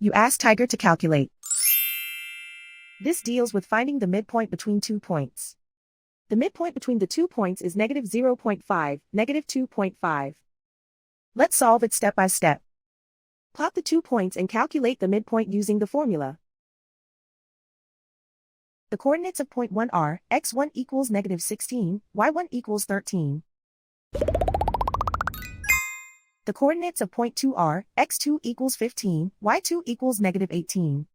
You ask Tiger to calculate. This deals with finding the midpoint between 2 points. The midpoint between the 2 points is negative 0.5, negative 2.5. Let's solve it step by step. Plot the 2 points and calculate the midpoint using the formula. The coordinates of point 1 are, x1 equals negative 16, y1 equals 13. The coordinates of point 2 are, x2 equals 15, y2 equals negative 18.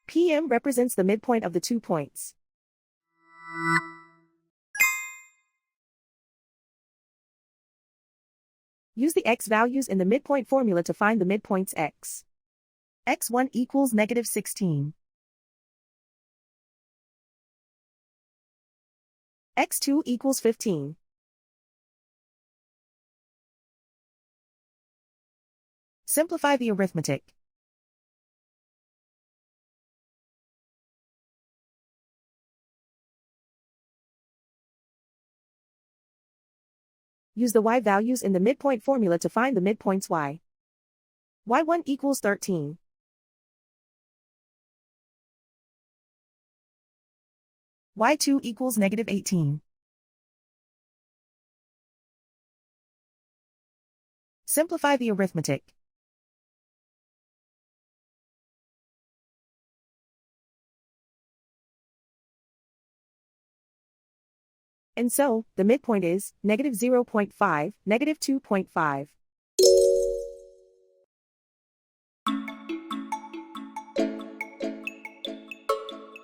PM represents the midpoint of the 2 points. Use the x values in the midpoint formula to find the midpoints x. x1 equals negative 16. x2 equals 15. Simplify the arithmetic. Use the y values in the midpoint formula to find the midpoints y. y1 equals 13. y2 equals negative 18. Simplify the arithmetic. And so, the midpoint is negative 0.5, negative 2.5.